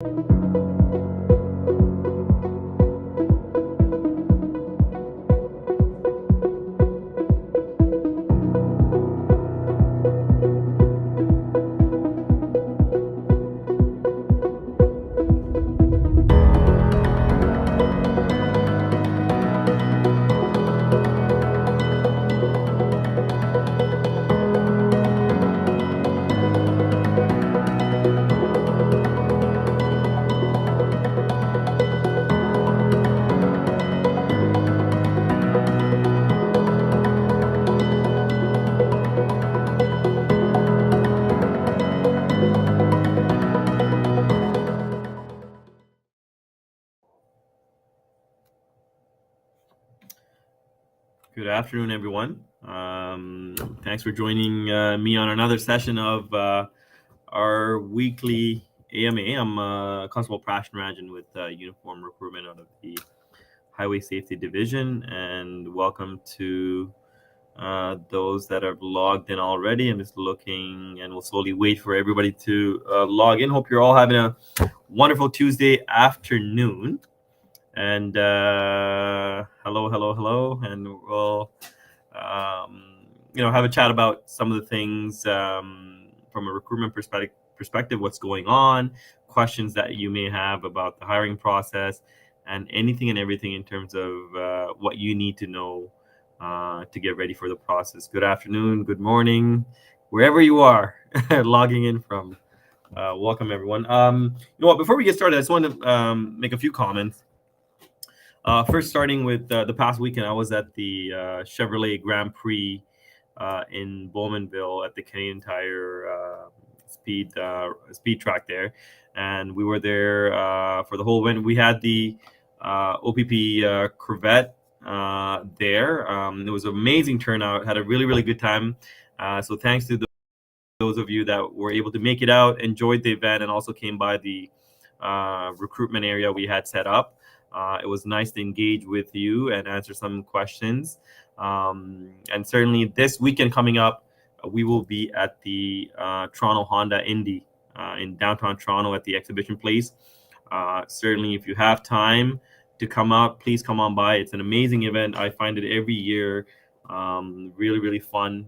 Good afternoon, everyone. Thanks for joining me on another session of our weekly AMA. I'm Constable Prash Narajan with Uniform Recruitment out of the Highway Safety Division, and welcome to those that have logged in already. I'm just looking, and we'll slowly wait for everybody to log in. Hope you're all having a wonderful Tuesday afternoon. And hello, and we'll have a chat about some of the things from a recruitment perspective, what's going on, questions that you may have about the hiring process, and anything and everything in terms of what you need to know to get ready for the process. Good afternoon, good morning, wherever you are logging in from. Welcome, everyone. Before we get started, I just want to make a few comments. First, starting with the past weekend, I was at the Chevrolet Grand Prix in Bowmanville at the Canadian Tire speed track there, and we were there for the whole event. We had the OPP Corvette there. It was an amazing turnout. Had a really good time. So thanks to those of you that were able to make it out, enjoyed the event, and also came by the recruitment area we had set up. It was nice to engage with you and answer some questions. And certainly this weekend coming up, we will be at the Toronto Honda Indy in downtown Toronto at the exhibition place. Certainly, if you have time to come out, please come on by. It's an amazing event. I find it every year really fun.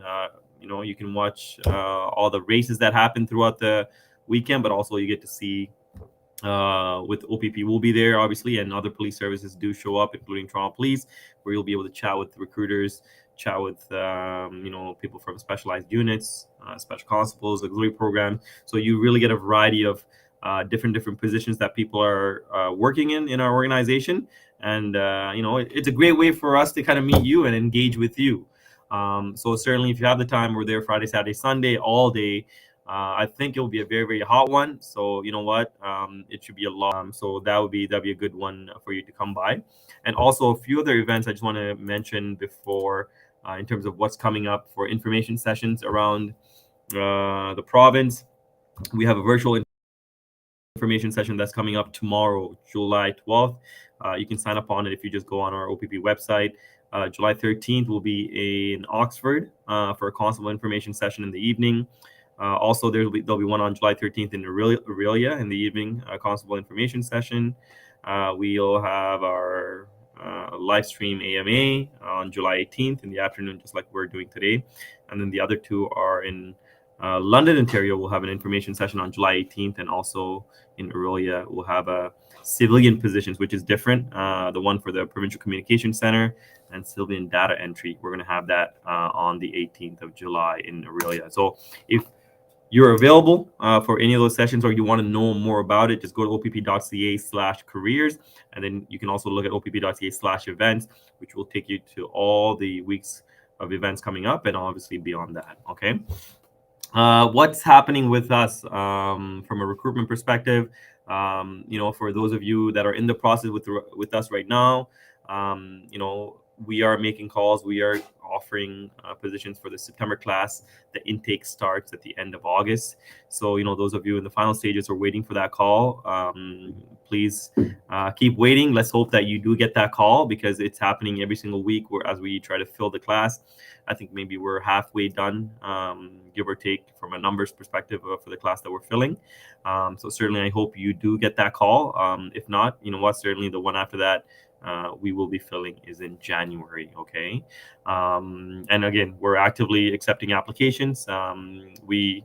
You can watch all the races that happen throughout the weekend, but also you get to see with OPP. We'll be there, obviously, and other police services do show up, including Toronto Police, where you'll be able to chat with recruiters, chat with people from specialized units, special constables, auxiliary programs. So you really get a variety of different positions that people are working in our organization, and it's a great way for us to kind of meet you and engage with you. So certainly, if you have the time, we're there Friday, Saturday, Sunday, all day. I think it'll be a very hot one. So you know what? It should be a lot. So that'd be a good one for you to come by. And also a few other events I just want to mention before in terms of what's coming up for information sessions around the province. We have a virtual information session that's coming up tomorrow, July 12th. You can sign up on it if you just go on our OPP website. July 13th will be in Oxford for a constable information session in the evening. Also, there'll be one on July 13th in Aurelia in the evening, constable information session. We'll have our live stream AMA on July 18th in the afternoon, just like we're doing today. And then the other two are in London, Ontario. We'll have an information session on July 18th, and also in Aurelia, we'll have a civilian positions, which is different. The one for the Provincial Communication Center and civilian data entry. We're going to have that on the 18th of July in Aurelia. So if you're available for any of those sessions, or you want to know more about it, just go to opp.ca/careers, and then you can also look at opp.ca/events, which will take you to all the weeks of events coming up, and obviously beyond that. Okay. What's happening with us from a recruitment perspective? For those of you that are in the process with us right now, we are making calls. We are offering positions for the September class. The intake starts at the end of August. So, those of you in the final stages are waiting for that call. please keep waiting. Let's hope that you do get that call, because it's happening every single week as we try to fill the class. I think maybe we're halfway done, give or take, from a numbers perspective for the class that we're filling. So certainly I hope you do get that call. If not, you know what, certainly the one after that we will be filling is in January. Okay. And again, we're actively accepting applications. We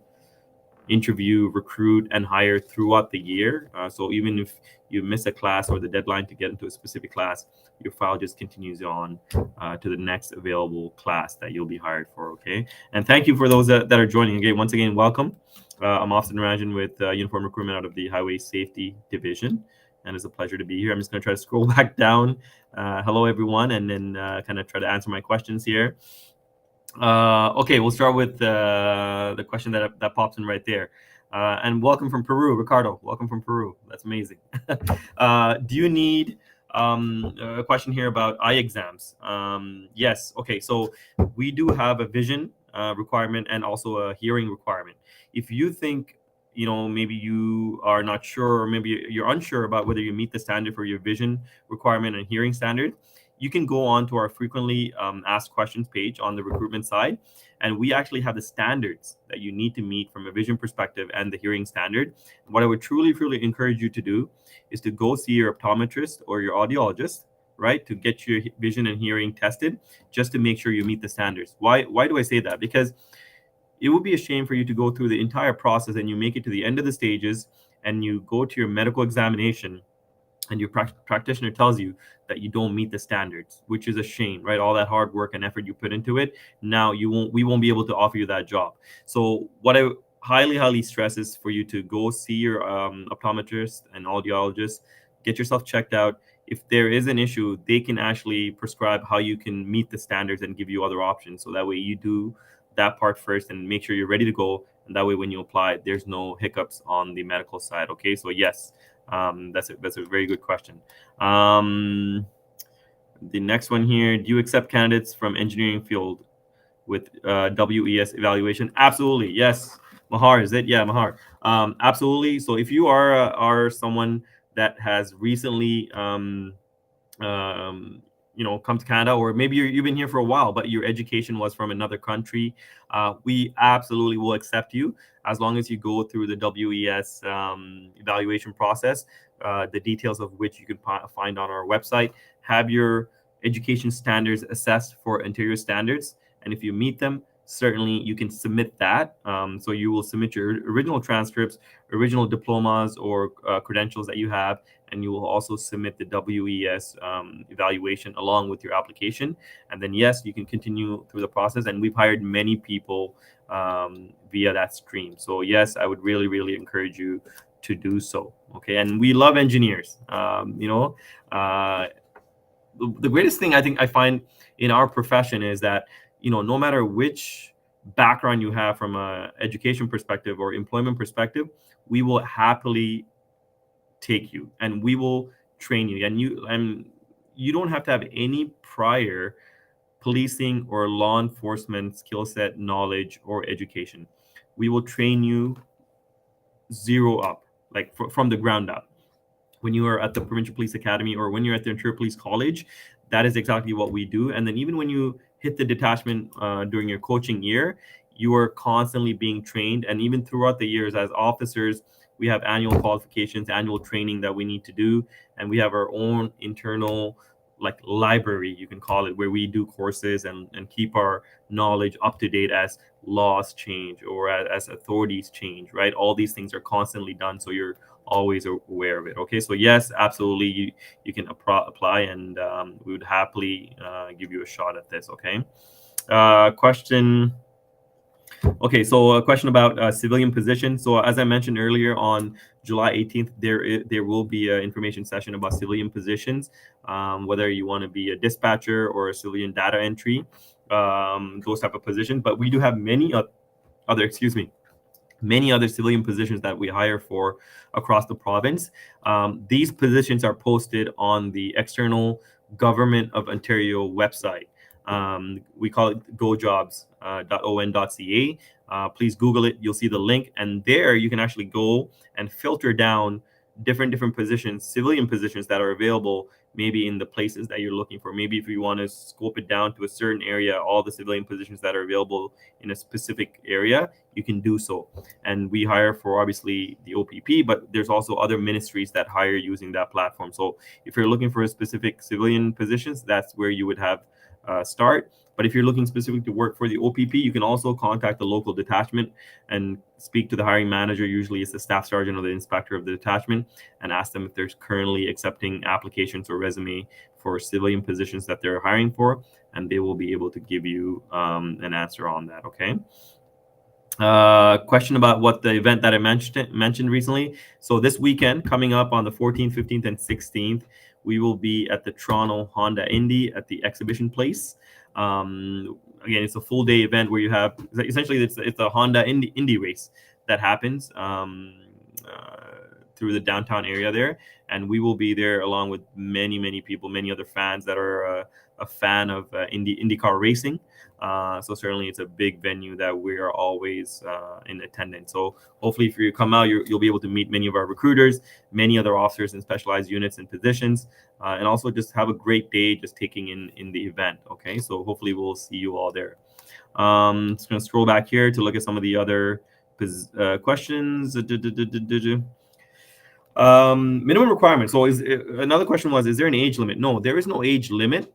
interview, recruit, and hire throughout the year. So even if you miss a class or the deadline to get into a specific class, your file just continues on to the next available class that you'll be hired for. Okay. And thank you for those that are joining. Again, once again, welcome. I'm Austin Rajan with Uniform Recruitment out of the Highway Safety Division. And it's a pleasure to be here. I'm just going to try to scroll back down. Hello, everyone, and then kind of try to answer my questions here. Okay, we'll start with the question that pops in right there. And welcome from Peru, Ricardo. Welcome from Peru. That's amazing. Do you need a question here about eye exams? Yes. Okay, so we do have a vision requirement and also a hearing requirement. If you think, you know, maybe you are not sure, or maybe you're unsure about whether you meet the standard for your vision requirement and hearing standard, you can go on to our frequently asked questions page on the recruitment side, and we actually have the standards that you need to meet from a vision perspective and the hearing standard. What I would truly encourage you to do is to go see your optometrist or your audiologist, right, to get your vision and hearing tested, just to make sure you meet the standards. Why do I say that? Because it would be a shame for you to go through the entire process and you make it to the end of the stages and you go to your medical examination and your practitioner tells you that you don't meet the standards, which is a shame, right? All that hard work and effort you put into it, now we won't be able to offer you that job. So what I highly stress is for you to go see your optometrist and audiologist, get yourself checked out. If there is an issue, they can actually prescribe how you can meet the standards and give you other options. So that way you do that part first and make sure you're ready to go. And that way, when you apply, there's no hiccups on the medical side. Okay, so yes, that's a very good question. The next one here: do you accept candidates from engineering field with WES evaluation? Absolutely, yes. Mahar, is it? Yeah, Mahar. Absolutely. So if you are someone that has recently come to Canada, or maybe you've been here for a while, but your education was from another country, we absolutely will accept you as long as you go through the WES evaluation process, the details of which you can find on our website. Have your education standards assessed for Ontario standards, and if you meet them, certainly you can submit that. So you will submit your original transcripts, original diplomas, or credentials that you have, and you will also submit the WES evaluation along with your application. And then, yes, you can continue through the process. And we've hired many people via that stream. So, yes, I would really encourage you to do so. Okay. And we love engineers. The greatest thing I find in our profession is that, no matter which background you have from a education perspective or employment perspective, we will happily take you and we will train you. And you don't have to have any prior policing or law enforcement skill set, knowledge, or education. We will train you zero up, like from the ground up. When you are at the Provincial Police Academy or when you're at the Ontario Police College, that is exactly what we do. And then even when you hit the detachment during your coaching year, you are constantly being trained. And even throughout the years as officers, we have annual qualifications, annual training that we need to do. And we have our own internal library, you can call it, where we do courses and keep our knowledge up to date as laws change or as authorities change, right? All these things are constantly done. So you're always aware of it. Okay, so yes, absolutely, you can apply, and we would happily give you a shot at this. Okay, question. Okay, so a question about civilian position. So as I mentioned earlier, on July 18th, there will be an information session about civilian positions, whether you want to be a dispatcher or a civilian data entry, those type of positions. But we do have many other civilian positions that we hire for across the province. These positions are posted on the external Government of Ontario website. We call it gojobs.on.ca. Please Google it. You'll see the link. And there you can actually go and filter down different positions, civilian positions that are available, maybe in the places that you're looking for. Maybe if you want to scope it down to a certain area, all the civilian positions that are available in a specific area, you can do so. And we hire for obviously the OPP, but there's also other ministries that hire using that platform. So if you're looking for a specific civilian positions, that's where you would have start. But if you're looking specifically to work for the OPP, you can also contact the local detachment and speak to the hiring manager. Usually it's the staff sergeant or the inspector of the detachment, and ask them if they're currently accepting applications or resume for civilian positions that they're hiring for, and they will be able to give you an answer on that. Okay. Question about what the event that I mentioned recently. So this weekend, coming up on the 14th, 15th, and 16th, we will be at the Toronto Honda Indy at the exhibition place. Again, it's a full day event where you have essentially it's a Honda Indy race that happens through the downtown area there, and we will be there along with many people, many other fans that are a fan of IndyCar racing. So certainly it's a big venue that we are always in attendance. So hopefully if you come out, you'll be able to meet many of our recruiters, many other officers in specialized units and positions, and also just have a great day just taking in the event. Okay, so hopefully we'll see you all there. Just going to scroll back here to look at some of the other questions. Minimum requirements. So another question was, is there an age limit? No, there is no age limit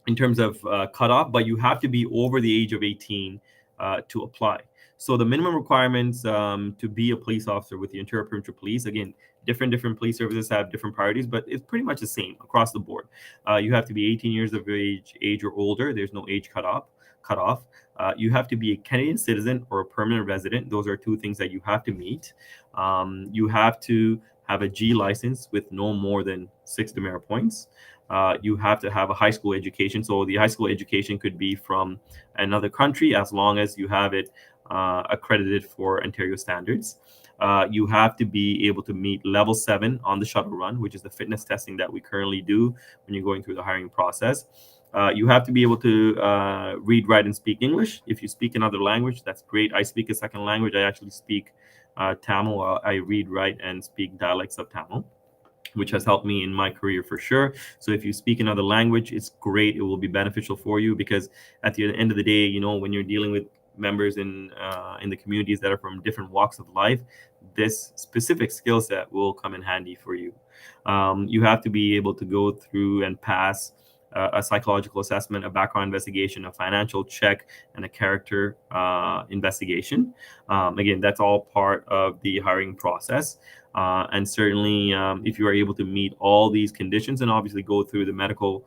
in terms of cutoff, but you have to be over the age of 18 to apply. So the minimum requirements to be a police officer with the Ontario Provincial Police, again, different police services have different priorities, but it's pretty much the same across the board. You have to be 18 years of age or older. There's no age cutoff. You have to be a Canadian citizen or a permanent resident. Those are two things that you have to meet. You have to have a G license with no more than 6 demerit points. You have to have a high school education. So the high school education could be from another country as long as you have it accredited for Ontario standards. You have to be able to meet level 7 on the shuttle run, which is the fitness testing that we currently do when you're going through the hiring process. You have to be able to read, write, and speak English. If you speak another language, that's great. I speak a second language. I actually speak Tamil. I read, write, and speak dialects of Tamil, which has helped me in my career for sure. So if you speak another language, it's great. It will be beneficial for you, because at the end of the day, you know, when you're dealing with members in the communities that are from different walks of life, this specific skill set will come in handy for you. You have to be able to go through and pass a psychological assessment, a background investigation, a financial check, and a character investigation. Again, that's all part of the hiring process. And certainly, if you are able to meet all these conditions and obviously go through the medical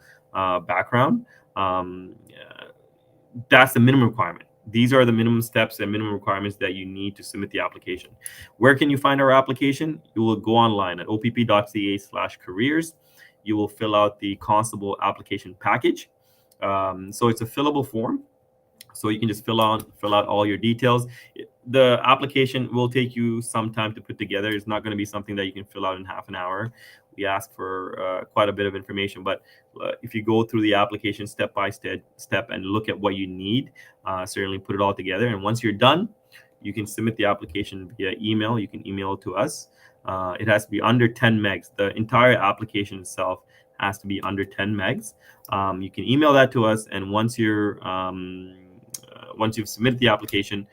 background, that's the minimum requirement. These are the minimum steps and minimum requirements that you need to submit the application. Where can you find our application? You will go online at opp.ca/careers. You will fill out the constable application package. So it's a fillable form. So you can just fill out all your details. The application will take you some time to put together. It's not going to be something that you can fill out in half an hour. We ask for quite a bit of information, but if you go through the application step by step and look at what you need, certainly put it all together. And once you're done, you can submit the application via email. You can email it to us. It has to be under 10 megs. The entire application itself has to be under 10 megs. You can email that to us, and once you've submitted the application,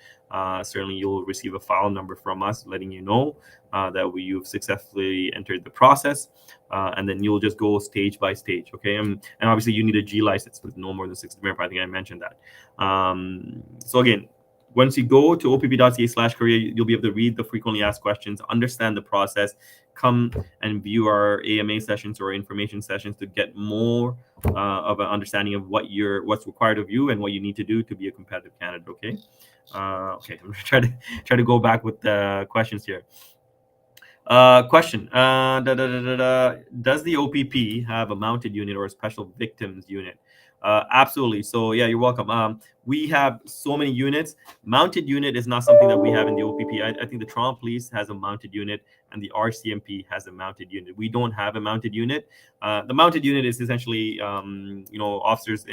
certainly you'll receive a file number from us letting you know that you've successfully entered the process, and then you'll just go stage by stage. Okay, and obviously you need a G license with no more than 6 demerit. I think I mentioned that. So again, once you go to opp.ca/career, you'll be able to read the frequently asked questions, understand the process, come and view our AMA sessions or information sessions to get more of an understanding of what's required of you and what you need to do to be a competitive candidate. Okay. Okay, I'm gonna try to go back with the questions here. Question: Does the OPP have a mounted unit or a special victims unit? Absolutely. So yeah, you're welcome. We have so many units. Mounted unit is not something that we have in the OPP. I think the Toronto Police has a mounted unit, and the RCMP has a mounted unit. We don't have a mounted unit. The mounted unit is essentially, officers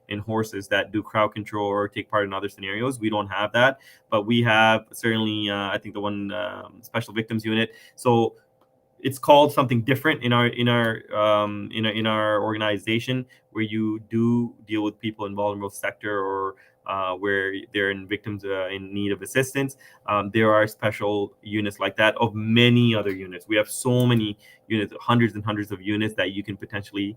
in horses that do crowd control or take part in other scenarios. We don't have that, but we have certainly, I think, the one special victims unit. So it's called something different in our organization, where you do deal with people in vulnerable sector, or where they're in victims in need of assistance. There are special units like that of many other units. We have so many units, hundreds and hundreds of units that you can potentially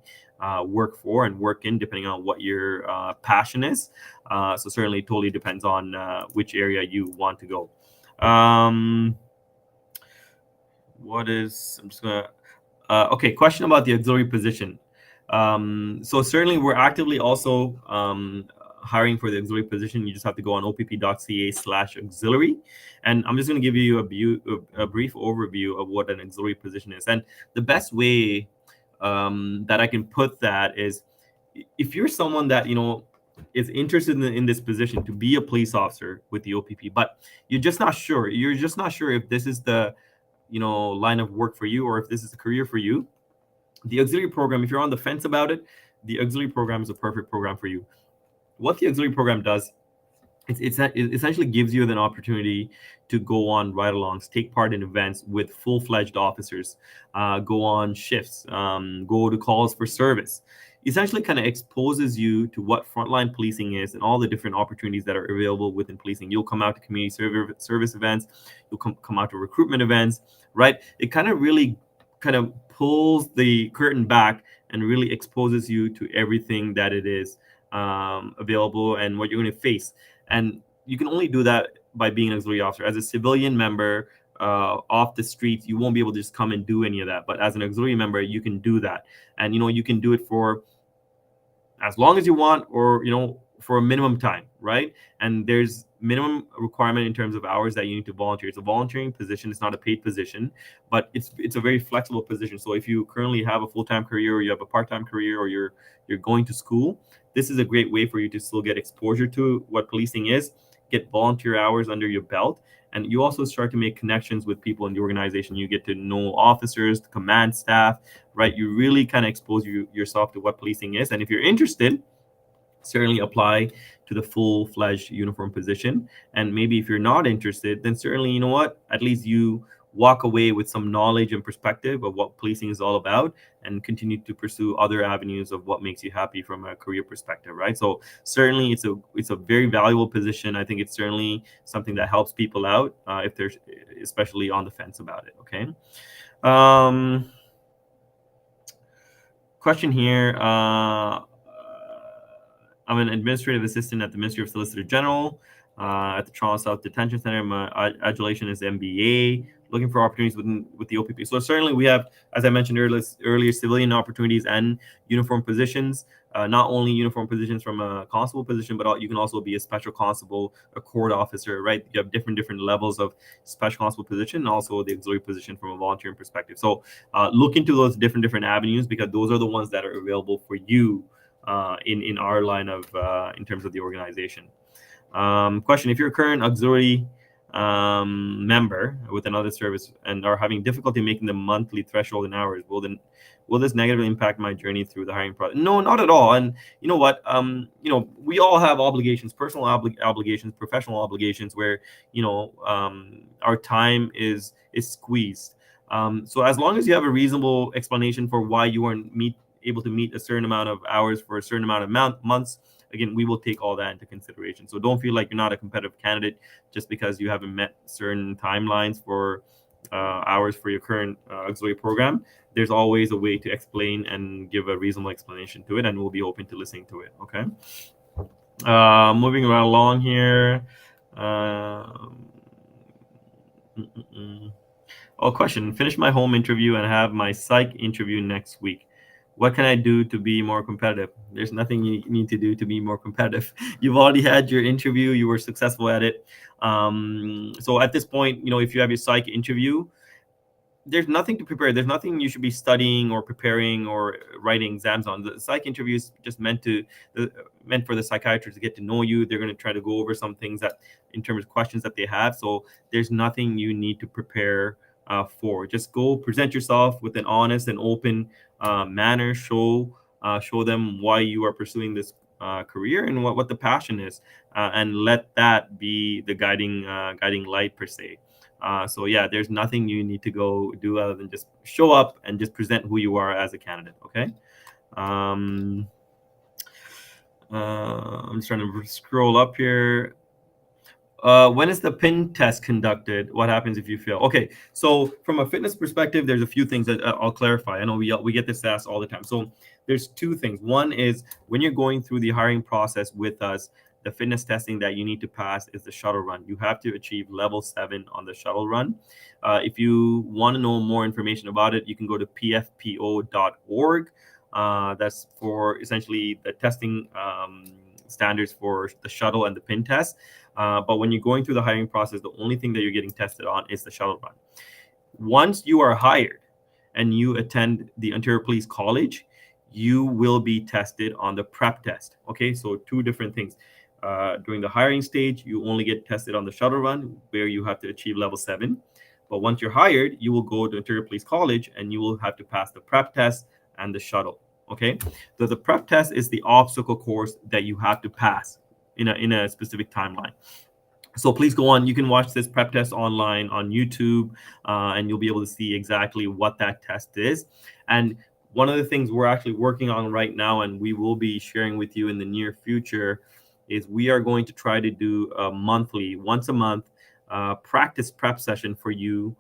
work for and work in, depending on what your passion is. So certainly, totally depends on which area you want to go. What is? I'm just gonna. Okay, question about the auxiliary position. So certainly, we're actively also hiring for the auxiliary position. You just have to go on opp.ca/auxiliary, and I'm just going to give you a brief overview of what an auxiliary position is. And the best way that I can put that is, if you're someone that is interested in this position to be a police officer with the OPP, but you're just not sure. You're just not sure if this is the line of work for you, or if this is a career for you. The auxiliary program, if you're on the fence about it, the auxiliary program is a perfect program for you. What the auxiliary program does, it essentially gives you an opportunity to go on ride-alongs, take part in events with full-fledged officers, go on shifts, go to calls for service. Essentially kind of exposes you to what frontline policing is and all the different opportunities that are available within policing. You'll come out to community service events, you'll come out to recruitment events, right? It kind of really kind of pulls the curtain back and really exposes you to everything that it is available and what you're going to face. And you can only do that by being an auxiliary officer. As a civilian member off the streets, you won't be able to just come and do any of that. But as an auxiliary member, you can do that. And, you can do it for as long as you want, or, for a minimum time, right? And there's minimum requirement in terms of hours that you need to volunteer. It's a volunteering position. It's not a paid position, but it's a very flexible position. So if you currently have a full-time career, or you have a part-time career, or you're going to school, this is a great way for you to still get exposure to what policing is, get volunteer hours under your belt, and you also start to make connections with people in the organization. You get to know officers, the command staff, right? You really kind of expose yourself to what policing is. And if you're interested, certainly apply to the full-fledged uniform position. And maybe if you're not interested, then certainly, at least you walk away with some knowledge and perspective of what policing is all about, and continue to pursue other avenues of what makes you happy from a career perspective, right? So certainly it's a very valuable position. I think it's certainly something that helps people out if they're especially on the fence about it. Okay. Question here. I'm an administrative assistant at the Ministry of Solicitor General at the Toronto South Detention Center. My adulation is MBA. Looking for opportunities with the OPP. So certainly we have, as I mentioned earlier, civilian opportunities and uniform positions. Not only uniform positions from a constable position, but you can also be a special constable, a court officer, right? You have different levels of special constable position, and also the auxiliary position from a volunteering perspective. So look into those different avenues, because those are the ones that are available for you in our line of in terms of the organization. Question: if you're a current auxiliary member with another service and are having difficulty making the monthly threshold in hours, will this negatively impact my journey through the hiring process? No, not at all. And you know what? We all have obligations, personal obligations, professional obligations, where our time is squeezed. So as long as you have a reasonable explanation for why you weren't able to meet a certain amount of hours for a certain amount of months, again, we will take all that into consideration. So don't feel like you're not a competitive candidate just because you haven't met certain timelines for hours for your current auxiliary program. There's always a way to explain and give a reasonable explanation to it, and we'll be open to listening to it. Okay. Moving right along here. Question: finish my home interview and have my psych interview next week. What can I do to be more competitive? There's nothing you need to do to be more competitive. You've already had your interview. You were successful at it. So at this point, if you have your psych interview, there's nothing to prepare. There's nothing you should be studying or preparing or writing exams on. The psych interview is just meant for the psychiatrist to get to know you. They're going to try to go over some things that, in terms of questions that they have. So there's nothing you need to prepare for. Just go present yourself with an honest and open manner. Show them why you are pursuing this career and what the passion is, and let that be the guiding light per se. So yeah, there's nothing you need to go do other than just show up and just present who you are as a candidate. Okay. Um, I'm just trying to scroll up here. When is the pin test conducted? What happens if you fail? Okay, so from a fitness perspective, there's a few things that I'll clarify. I know we get this asked all the time. So there's two things. One is when you're going through the hiring process with us, the fitness testing that you need to pass is the shuttle run. You have to achieve level 7 on the shuttle run. If you want to know more information about it, you can go to pfpo.org. That's for essentially the testing standards for the shuttle and the pin test. But when you're going through the hiring process, the only thing that you're getting tested on is the shuttle run. Once you are hired and you attend the Ontario Police College, you will be tested on the prep test. Okay, so two different things. During the hiring stage, you only get tested on the shuttle run where you have to achieve level 7. But once you're hired, you will go to Ontario Police College and you will have to pass the prep test and the shuttle. Okay, so the prep test is the obstacle course that you have to pass in a specific timeline. So please go on. You can watch this prep test online on YouTube, and you'll be able to see exactly what that test is. And one of the things we're actually working on right now, and we will be sharing with you in the near future, is we are going to try to do a monthly, once a month, practice prep session for you.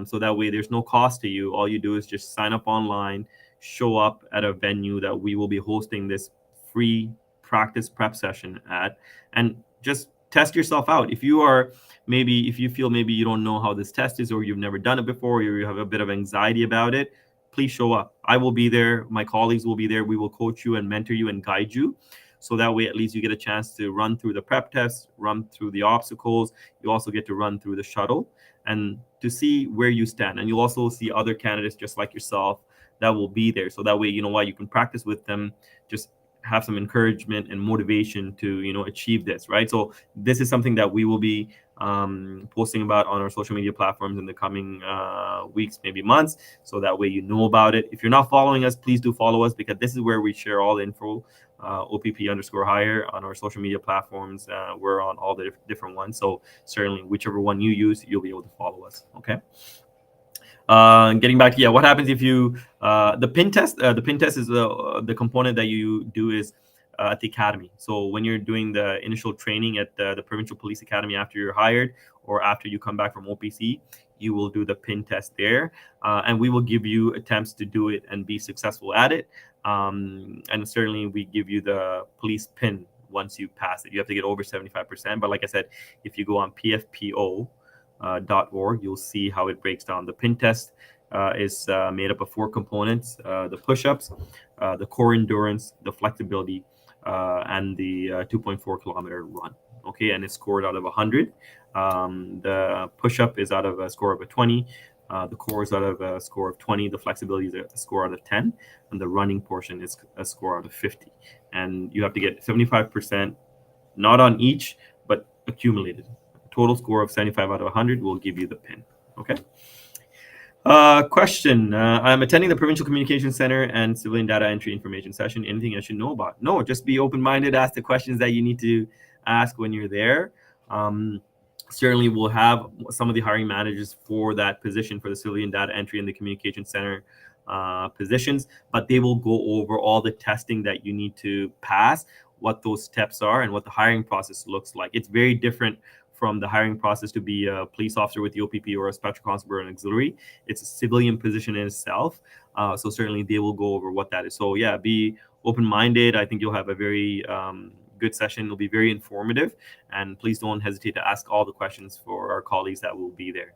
So that way there's no cost to you. All you do is just sign up online, show up at a venue that we will be hosting this free practice prep session at, and just test yourself out. If you feel maybe you don't know how this test is, or you've never done it before, or you have a bit of anxiety about it, please show up. I will be there. My colleagues will be there. We will coach you and mentor you and guide you. So that way, at least you get a chance to run through the prep test, run through the obstacles. You also get to run through the shuttle and to see where you stand. And you'll also see other candidates just like yourself that will be there. So that way, you know what, you can practice with them, just have some encouragement and motivation to achieve this, right? So this is something that we will be posting about on our social media platforms in the coming weeks, maybe months, so that way you know about it. If you're not following us, please do follow us, because this is where we share all the info. OPP_hire on our social media platforms. We're on all the different ones, so certainly whichever one you use, you'll be able to follow us. Okay. Getting back to what happens if you the pin test. The pin test is the component that you do is at the academy. So when you're doing the initial training at the Provincial Police Academy after you're hired, or after you come back from OPC, you will do the pin test there, and we will give you attempts to do it and be successful at it. And certainly we give you the police pin once you pass it. You have to get over 75%. But like I said, if you go on PFPO, .org, you'll see how it breaks down. The pin test is made up of 4 components: the push-ups, the core endurance, the flexibility, and the 2.4 kilometer run. Okay, and it's scored out of 100. The push-up is out of a score of a 20. The core is out of a score of 20. The flexibility is a score out of 10, and the running portion is a score out of 50. And you have to get 75%, not on each, but accumulated. Total score of 75 out of 100 will give you the pin. Okay. Question. I'm attending the Provincial Communication Center and Civilian Data Entry Information Session. Anything I should know about? No, just be open-minded. Ask the questions that you need to ask when you're there. Certainly, we'll have some of the hiring managers for that position, for the Civilian Data Entry and the Communication Center positions, but they will go over all the testing that you need to pass, what those steps are, and what the hiring process looks like. It's very different from the hiring process to be a police officer with the OPP or a special constable or an auxiliary. It's a civilian position in itself. So certainly they will go over what that is. So yeah, be open-minded. I think you'll have a very good session. It'll be very informative. And please don't hesitate to ask all the questions for our colleagues that will be there.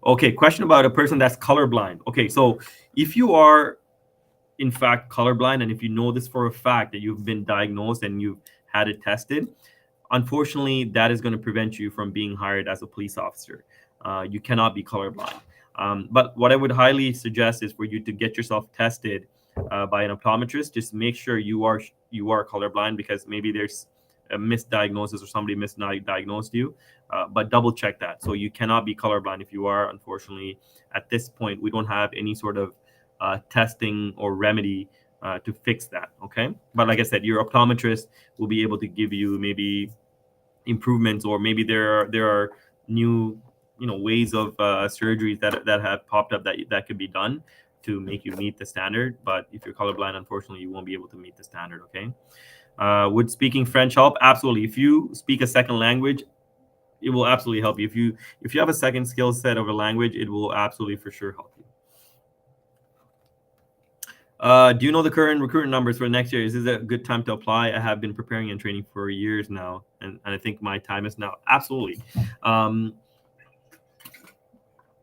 Okay, question about a person that's colorblind. Okay, so if you are in fact colorblind, and if you know this for a fact that you've been diagnosed and you've had it tested, unfortunately, that is going to prevent you from being hired as a police officer. You cannot be colorblind. But what I would highly suggest is for you to get yourself tested by an optometrist. Just make sure you are colorblind, because maybe there's a misdiagnosis or somebody misdiagnosed you. But double check that. So you cannot be colorblind if you are. Unfortunately, at this point, we don't have any sort of testing or remedy to fix that. Okay. But like I said, your optometrist will be able to give you maybe improvements, or maybe there are new ways of surgeries that have popped up that could be done to make you meet the standard. But if you're colorblind, unfortunately, you won't be able to meet the standard. Okay. Would speaking French help? Absolutely. If you speak a second language, it will absolutely help you. If you have a second skill set of a language, it will absolutely for sure help you. Do you know the current recruitment numbers for next year? Is this a good time to apply? I have been preparing and training for years now, and I think my time is now. Absolutely. Um,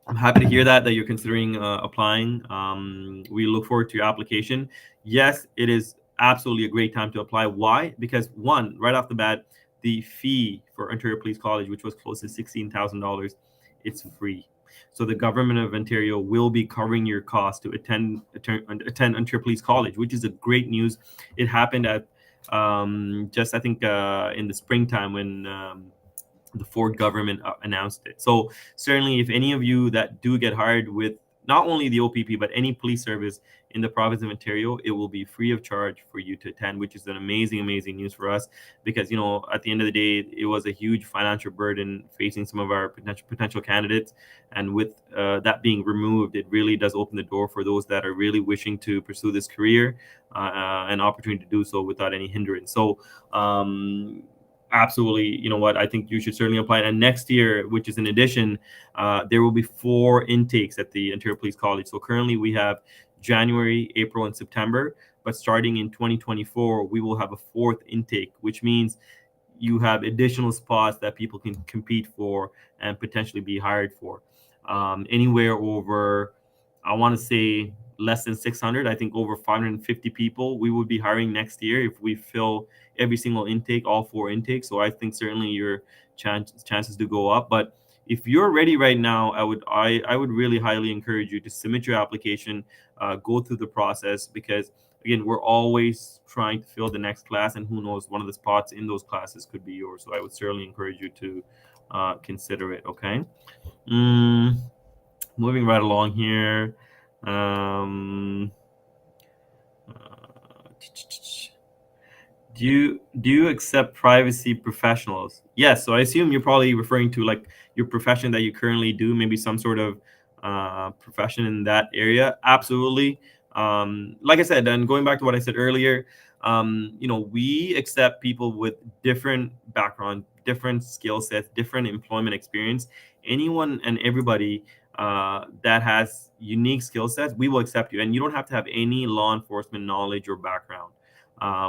I'm happy to hear that you're considering applying. We look forward to your application. Yes, it is absolutely a great time to apply. Why? Because one, right off the bat, the fee for Ontario Police College, which was close to $16,000, it's free. So the government of Ontario will be covering your cost to attend Ontario Police College, which is a great news. It happened at just I think in the springtime when the Ford government announced it. So certainly, if any of you that do get hired with not only the OPP but any police service in the province of Ontario, it will be free of charge for you to attend, which is an amazing news for us because at the end of the day, it was a huge financial burden facing some of our potential candidates, and with that being removed, it really does open the door for those that are really wishing to pursue this career, an opportunity to do so without any hindrance. So. Absolutely, you know what, I think you should certainly apply. And next year, which is in addition, there will be 4 intakes at the Ontario Police College. So currently we have January, April, and September, but starting in 2024 we will have a 4th intake, which means you have additional spots that people can compete for and potentially be hired for. Anywhere over, I want to say less than 600, I think over 550 people we would be hiring next year if we fill every single intake, all 4 intakes. So I think certainly your chances do go up. But if you're ready right now, I would really highly encourage you to submit your application, go through the process, because again, we're always trying to fill the next class, and who knows, one of the spots in those classes could be yours. So I would certainly encourage you to consider it. Okay. Mm, moving right along here. Um, uh, do you accept privacy professionals? Yes. So I assume you're probably referring to like your profession that you currently do, maybe some sort of profession in that area. Absolutely. Like I said, and going back to what I said earlier, we accept people with different background, different skill sets, different employment experience. Anyone and everybody that has unique skill sets, we will accept you, and you don't have to have any law enforcement knowledge or background.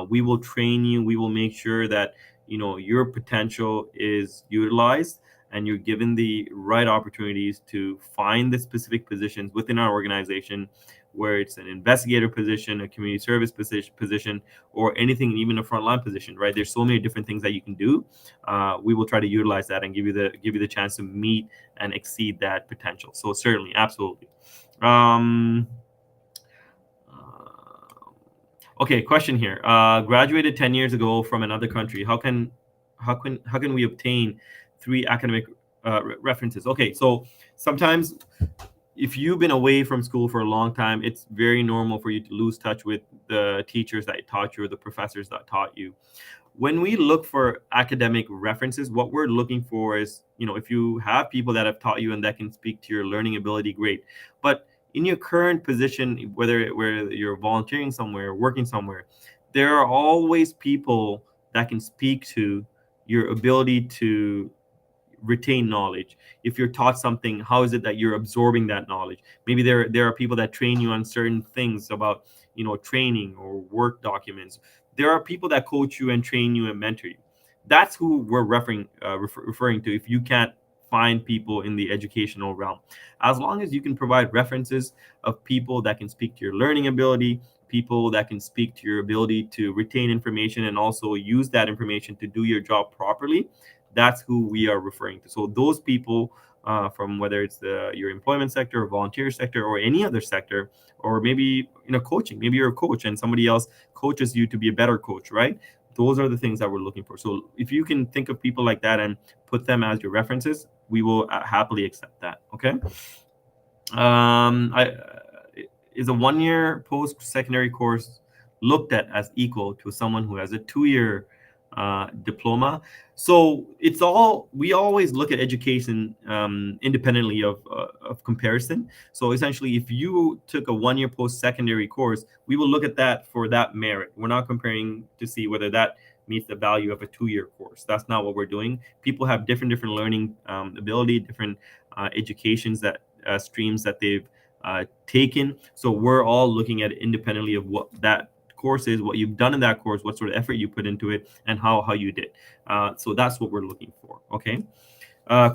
We will train you. We will make sure that your potential is utilized and you're given the right opportunities to find the specific positions within our organization, where it's an investigator position, a community service position, or anything, even a frontline position. Right? There's so many different things that you can do. We will try to utilize that and give you the chance to meet and exceed that potential. So certainly, absolutely. Um, Okay, question here. Graduated 10 years ago from another country. How can we obtain 3 academic references? Okay, so sometimes if you've been away from school for a long time, it's very normal for you to lose touch with the teachers that taught you or the professors that taught you. When we look for academic references, what we're looking for is, if you have people that have taught you and that can speak to your learning ability, great. But in your current position, where you're volunteering somewhere, working somewhere, there are always people that can speak to your ability to retain knowledge. If you're taught something, how is it that you're absorbing that knowledge? Maybe there are people that train you on certain things about training or work documents. There are people that coach you and train you and mentor you. That's who we're referring to. If you can't find people in the educational realm, as long as you can provide references of people that can speak to your learning ability, people that can speak to your ability to retain information and also use that information to do your job properly, that's who we are referring to. So those people, from whether it's your employment sector or volunteer sector or any other sector, or maybe coaching, maybe you're a coach and somebody else coaches you to be a better coach, right? Those are the things that we're looking for. So if you can think of people like that and put them as your references, we will happily accept that. Okay. I Is a 1 year post secondary course looked at as equal to someone who has a 2 year diploma. So it's all, we always look at education independently of comparison. So essentially, if you took a 1 year post-secondary course, we will look at that for that merit. We're not comparing to see whether that meets the value of a 2 year course. That's not what we're doing. People have different learning ability, different educations that streams that they've taken. So we're all looking at it independently of what that course is, what you've done in that course, what sort of effort you put into it, and how you did. So that's what we're looking for. Okay.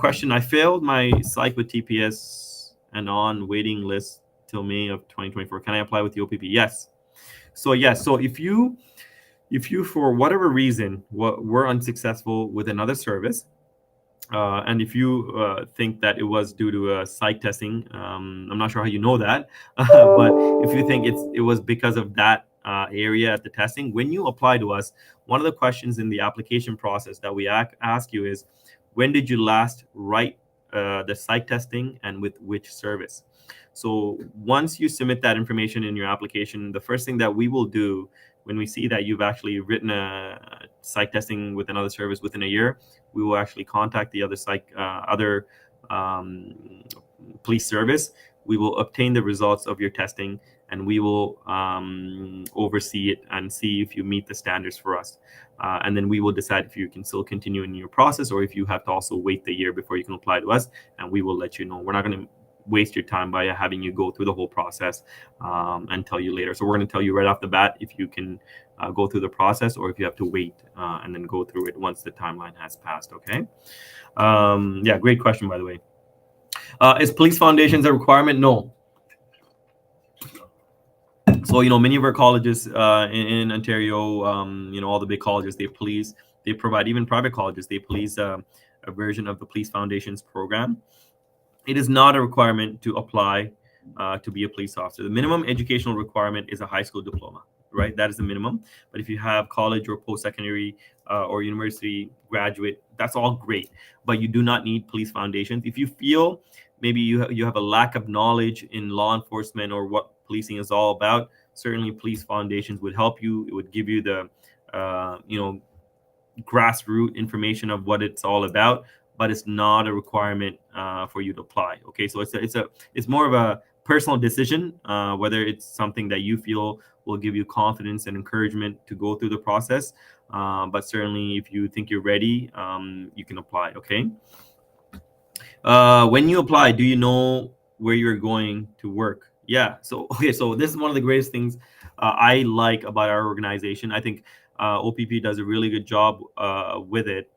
Question: I failed my psych with TPS and on waiting list till May of 2024. Can I apply with the OPP? Yes. So yes. So if you for whatever reason were unsuccessful with another service, and if you think that it was due to psych testing, I'm not sure how you know that, but if you think it was because of that area at the testing, when you apply to us, one of the questions in the application process that we ask you is, when did you last write the psych testing and with which service? So once you submit that information in your application, the first thing that we will do when we see that you've actually written a psych testing with another service within a year, we will actually contact the other police service. We will obtain the results of your testing, and we will oversee it and see if you meet the standards for us. And then we will decide if you can still continue in your process, or if you have to also wait the year before you can apply to us, and we will let you know. We're not going to waste your time by having you go through the whole process and tell you later. So we're going to tell you right off the bat if you can go through the process, or if you have to wait and then go through it once the timeline has passed. Okay. Yeah, great question, by the way. Is police foundations a requirement? No. So many of our colleges in Ontario, all the big colleges, they provide, even private colleges, they police a version of the police foundations program. It is not a requirement to apply to be a police officer. The minimum educational requirement is a high school diploma, right? That is the minimum. But if you have college or post-secondary or university graduate, that's all great. But you do not need police foundations. If you feel maybe you have a lack of knowledge in law enforcement or what policing is all about, certainly police foundations would help you. It would give you the grassroots information of what it's all about, but it's not a requirement for you to apply. Okay, so it's more of a personal decision whether it's something that you feel will give you confidence and encouragement to go through the process. But certainly, if you think you're ready, you can apply. Okay. When you apply, do you know where you're going to work? Yeah. So okay. So this is one of the greatest things I like about our organization. I think OPP does a really good job with it.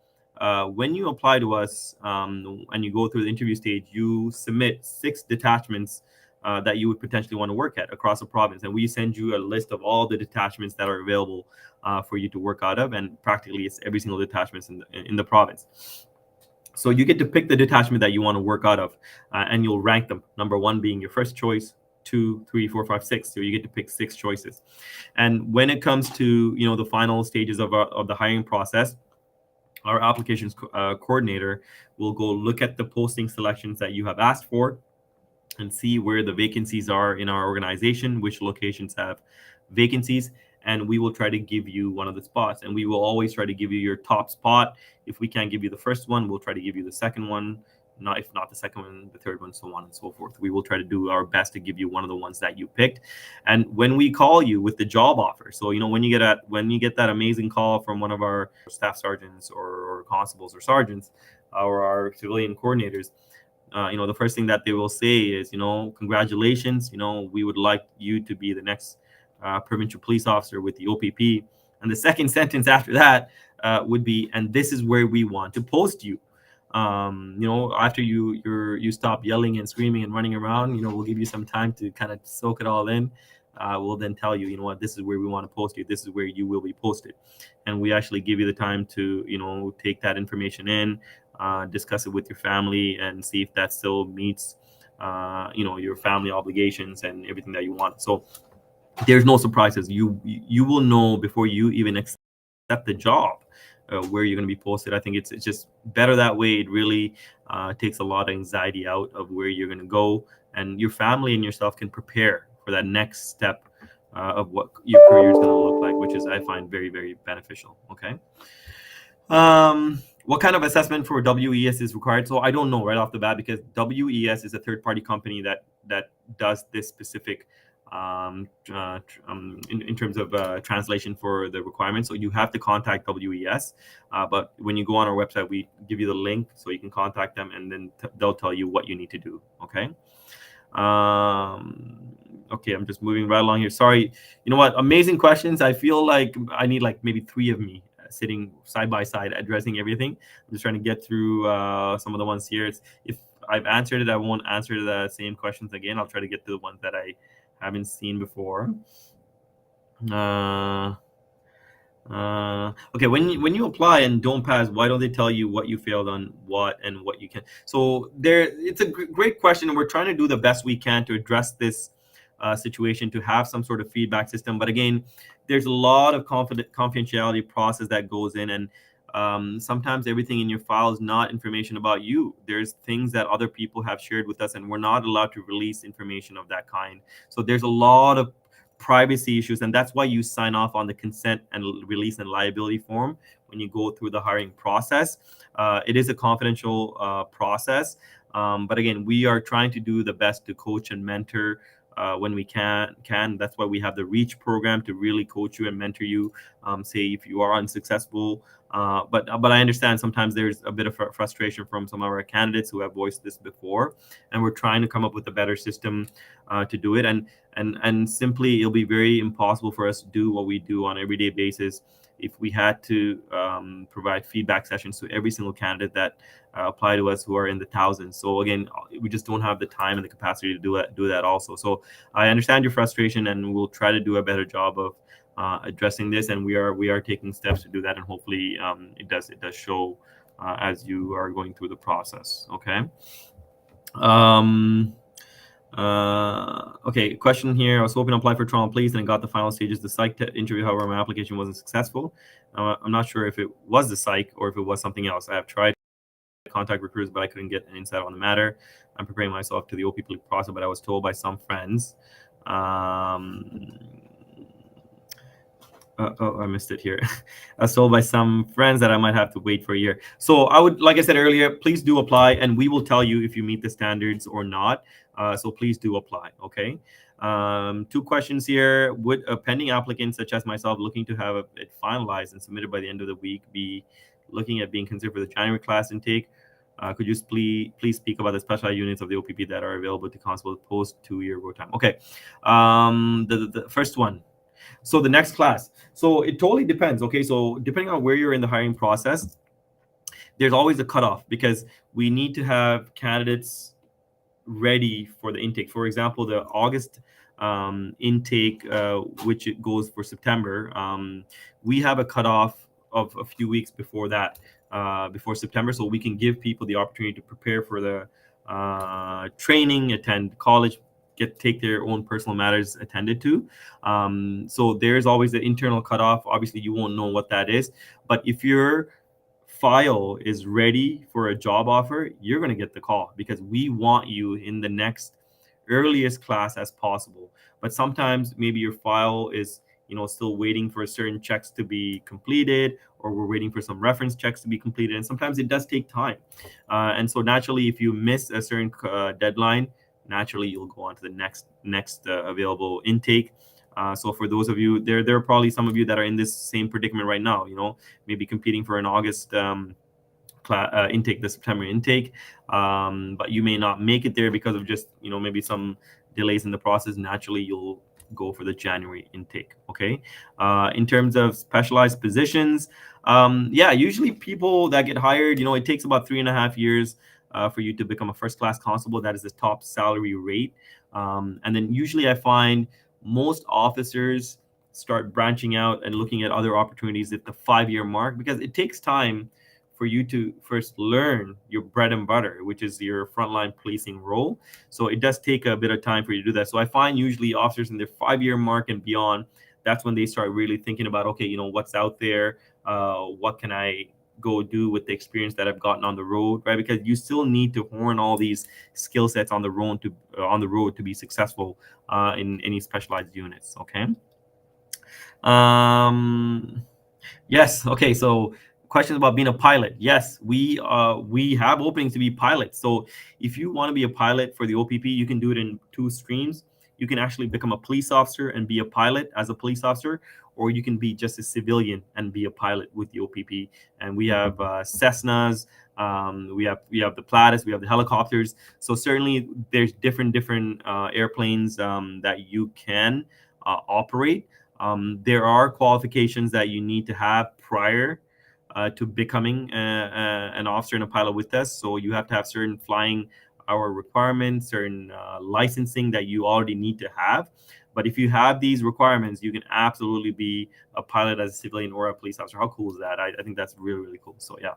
When you apply to us and you go through the interview stage, you submit 6 detachments that you would potentially want to work at across the province, and we send you a list of all the detachments that are available for you to work out of, and practically it's every single detachment in the province. So you get to pick the detachment that you want to work out of, and you'll rank them. Number 1 being your first choice, 2, 3, 4, 5, 6. So you get to pick 6 choices. And when it comes to the final stages of the hiring process, our applications coordinator will go look at the posting selections that you have asked for and see where the vacancies are in our organization, which locations have vacancies, and we will try to give you one of the spots. And we will always try to give you your top spot. If we can't give you the first one, we'll try to give you the second one. If not the second one, the third one, so on and so forth. We will try to do our best to give you one of the ones that you picked. And when we call you with the job offer, so when you get that amazing call from one of our staff sergeants or constables or sergeants or our civilian coordinators, the first thing that they will say is, congratulations, we would like you to be the next provincial police officer with the OPP. And the second sentence after that would be, and this is where we want to post you. After you stop yelling and screaming and running around, we'll give you some time to kind of soak it all in. We'll then tell you, what, this is where we want to post you. This is where you will be posted. And we actually give you the time to, take that information in, discuss it with your family, and see if that still meets, your family obligations and everything that you want. So there's no surprises. You will know before you even accept the job where you're going to be posted. I think it's just better that way. It really takes a lot of anxiety out of where you're going to go, and your family and yourself can prepare for that next step of what your career is going to look like, which is, I find, very, very beneficial. Okay. What kind of assessment for WES is required? So I don't know right off the bat, because WES is a third-party company that does this specific in terms of translation for the requirements. So you have to contact WES. But when you go on our website, we give you the link so you can contact them, and then they'll tell you what you need to do. Okay. Okay, I'm just moving right along here. Sorry. You know what? Amazing questions. I feel like I need like maybe three of me sitting side by side addressing everything. I'm just trying to get through some of the ones here. If I've answered it, I won't answer the same questions again. I'll try to get to the ones that I haven't seen before. Okay, when you apply and don't pass, why don't they tell you what you failed on what and what you can? So there, it's a great question, and we're trying to do the best we can to address this situation, to have some sort of feedback system. But again, there's a lot of confidentiality process that goes in, and sometimes everything in your file is not information about you. There's things that other people have shared with us, and we're not allowed to release information of that kind. So there's a lot of privacy issues, and that's why you sign off on the consent and release and liability form when you go through the hiring process. It is a confidential process, but again, we are trying to do the best to coach and mentor when we can. That's why we have the reach program to really coach you and mentor you, say if you are unsuccessful. But I understand sometimes there's a bit of frustration from some of our candidates who have voiced this before, and we're trying to come up with a better system to do it. And simply, it'll be very impossible for us to do what we do on an everyday basis if we had to provide feedback sessions to every single candidate that apply to us, who are in the thousands. So again, we just don't have the time and the capacity to do that also. So I understand your frustration, and we'll try to do a better job of addressing this, and we are taking steps to do that, and hopefully it does show as you are going through the process. Okay. Okay, question here. I was hoping to apply for Toronto Police and got the final stages. The psych interview, however, my application wasn't successful. I'm not sure if it was the psych or if it was something else. I have tried to contact recruiters, but I couldn't get an insight on the matter. I'm preparing myself to the OPP process, but I was told by some friends. I missed it here. I was told by some friends that I might have to wait for a year. So I would, like I said earlier, please do apply, and we will tell you if you meet the standards or not. So please do apply. Okay. Two questions here. Would a pending applicant such as myself looking to have it finalized and submitted by the end of the week be looking at being considered for the January class intake? Could you please speak about the specialized units of the OPP that are available to constable post 2-year road time? Okay. The first one. So the next class. So it totally depends. Okay. So depending on where you're in the hiring process, there's always a cutoff, because we need to have candidates ready for the intake. For example, the August intake, which it goes for September, we have a cutoff of a few weeks before that, before September, so we can give people the opportunity to prepare for the training, attend college, take their own personal matters attended to. So there's always the internal cutoff. Obviously, you won't know what that is, but if your file is ready for a job offer, you're going to get the call, because we want you in the next earliest class as possible. But sometimes maybe your file is still waiting for certain checks to be completed, or we're waiting for some reference checks to be completed, and sometimes it does take time. And so naturally, if you miss a certain deadline, naturally you'll go on to the next available intake. So for those of you, there are probably some of you that are in this same predicament right now, maybe competing for an August intake, the September intake, but you may not make it there because of just maybe some delays in the process. Naturally, you'll go for the January intake. Okay. In terms of specialized positions, usually people that get hired, it takes about 3.5 years for you to become a first-class constable. That is the top salary rate. And then usually I find most officers start branching out and looking at other opportunities at the 5-year mark, because it takes time for you to first learn your bread and butter, which is your frontline policing role. So it does take a bit of time for you to do that. So I find usually officers in their 5-year mark and beyond, that's when they start really thinking about, okay, what's out there? What can I go do with the experience that I've gotten on the road, right? Because you still need to hone all these skill sets on the road to be successful in any specialized units. Okay. Yes. Okay. So Questions about being a pilot. Yes, we have openings to be pilots. So if you want to be a pilot for the OPP, you can do it in two streams. You can actually become a police officer and be a pilot as a police officer, or you can be just a civilian and be a pilot with the OPP. And we have Cessnas, we have the Platus, we have the helicopters. So certainly there's different airplanes that you can operate. There are qualifications that you need to have prior to becoming an officer and a pilot with us. So you have to have certain flying hour requirements, certain licensing that you already need to have. But if you have these requirements, you can absolutely be a pilot as a civilian or a police officer. How cool is that? I think that's really, really cool. So yeah.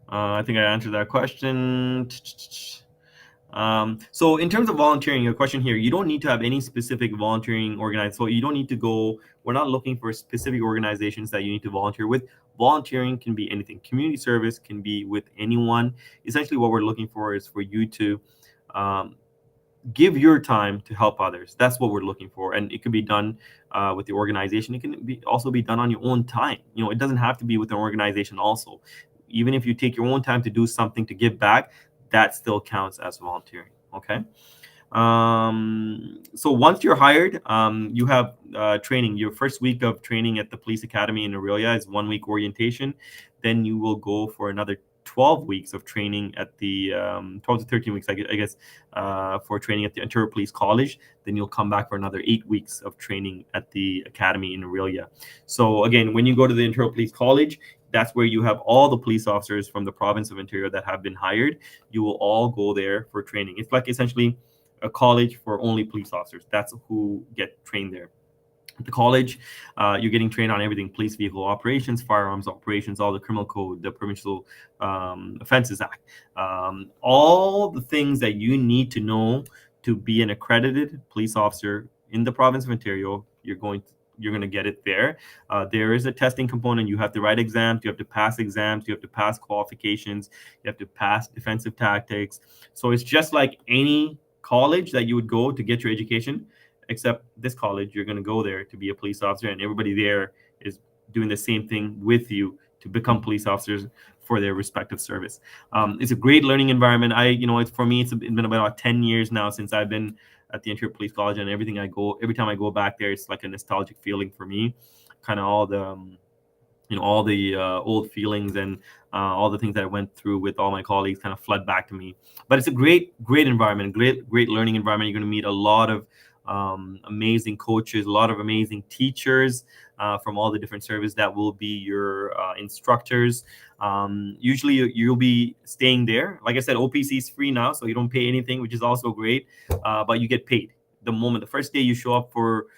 I think I answered that question. So in terms of volunteering, your question here, you don't need to have any specific volunteering organized. So you don't need to go, we're not looking for specific organizations that you need to volunteer with. Volunteering can be anything. Community service can be with anyone. Essentially what we're looking for is for you to give your time to help others. That's what we're looking for. And it can be done with the organization. It can also be done on your own time. It doesn't have to be with an organization also. Even if you take your own time to do something to give back, that still counts as volunteering. Okay. So once you're hired, you have training. Your first week of training at the police academy in Aurelia is 1 week orientation. Then you will go for another 12 weeks of training at the 12 to 13 weeks, I guess, for training at the Ontario Police College. Then you'll come back for another 8 weeks of training at the academy in Aurelia. So again, when you go to the Ontario Police College, that's where you have all the police officers from the province of Ontario that have been hired. You will all go there for training. It's like essentially a college for only police officers. That's who get trained there. At the college, you're getting trained on everything: police vehicle operations, firearms operations, all the criminal code, the Provincial Offences Act, all the things that you need to know to be an accredited police officer in the province of Ontario. You're going to get it there. There is a testing component. You have to write exams. You have to pass exams. You have to pass qualifications. You have to pass defensive tactics. So it's just like any college that you would go to get your education, except this college, you're going to go there to be a police officer, and everybody there is doing the same thing with you to become police officers for their respective service. It's a great learning environment. For me, it's been about 10 years now since I've been at the Ontario Police College, and every time I go back there, it's like a nostalgic feeling for me. Kind of all the old feelings and all the things that I went through with all my colleagues kind of flood back to me. But it's a great environment, great learning environment. You're going to meet a lot of amazing coaches, a lot of amazing teachers from all the different services that will be your instructors. Usually you'll be staying there. Like I said, OPC is free now, so you don't pay anything, which is also great, but you get paid. The first day you show up for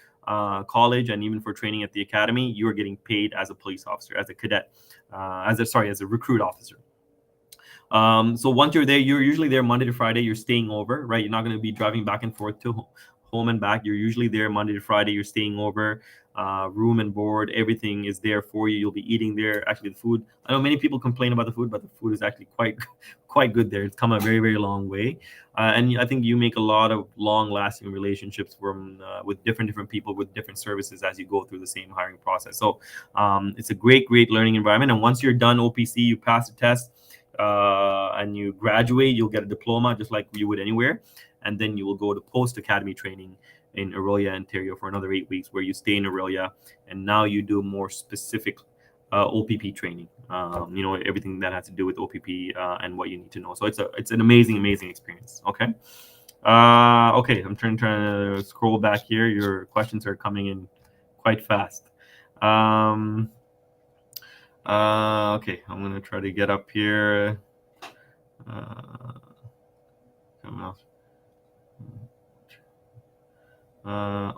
college and even for training at the academy, you are getting paid as a police officer, as a cadet, as a recruit officer. So once you're there, you're usually there Monday to Friday. You're staying over, right? You're not going to be driving back and forth to home and back. You're usually there Monday to Friday. You're staying over, room and board, everything is there for you. You'll be eating there. Actually, the food, I know many people complain about the food, but the food is actually quite good there. It's come a very, very long way. And I think you make a lot of long-lasting relationships with different people with different services as you go through the same hiring process. So it's a great learning environment. And once you're done OPC, you pass the test, and you graduate, you'll get a diploma just like you would anywhere. And then you will go to post-academy training in Aurelia, Ontario for another 8 weeks, where you stay in Aurelia, and now you do more specific OPP training. Everything that has to do with OPP and what you need to know. So it's an amazing experience. Okay. Okay, I'm trying to scroll back here. Your questions are coming in quite fast. Okay, I'm gonna try to get up here. Come off.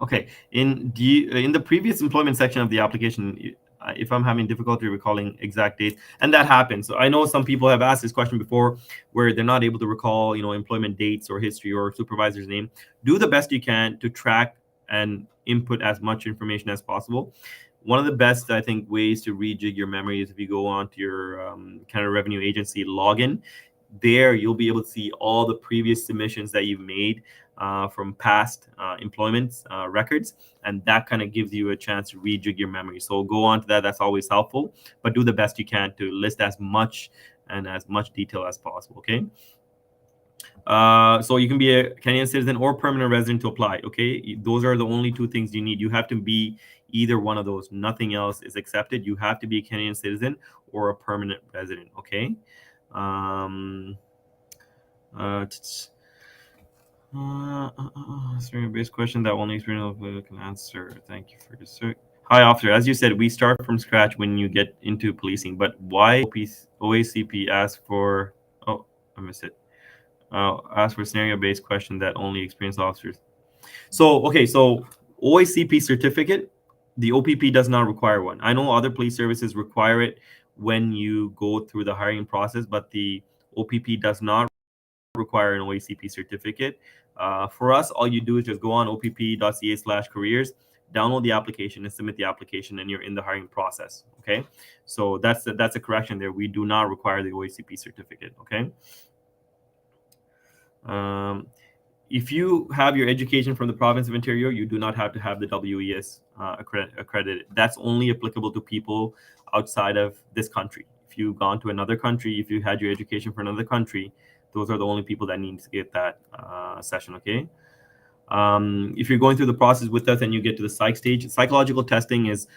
Okay, in the previous employment section of the application, if I'm having difficulty recalling exact dates, and that happens. So I know some people have asked this question before where they're not able to recall, employment dates or history or supervisor's name. Do the best you can to track and input as much information as possible. One of the best, I think, ways to rejig your memory is if you go on to your Canada Revenue Agency login. there you'll be able to see all the previous submissions that you've made from past employment records, and that kind of gives you a chance to rejig your memory. So go on to that. That's always helpful, but do the best you can to list as much and as much detail as possible. Okay. So you can be a Kenyan citizen or permanent resident to apply. Okay, those are the only two things you need. You have to be either one of those. Nothing else is accepted. You have to be a Kenyan citizen or a permanent resident. Okay. Um, Base question that only experience can answer. Thank you for your search. Hi, officer. As you said, we start from scratch when you get into policing, but why OACP ask for? Oh, I missed it. Ask for scenario-based question that only experienced officers. So, okay, so OACP certificate, the OPP does not require one. I know other police services require it when you go through the hiring process, but the OPP does not require an OACP certificate. For us, all you do is just go on opp.ca/careers, download the application and submit the application, and you're in the hiring process. Okay, so that's a correction there. We do not require the OACP certificate. Okay. If you have your education from the province of Ontario, you do not have to have the WES accredited. That's only applicable to people outside of this country. If you've gone to another country, if you had your education from another country, those are the only people that need to get that session. Okay. If you're going through the process with us and you get to the psych stage, psychological testing is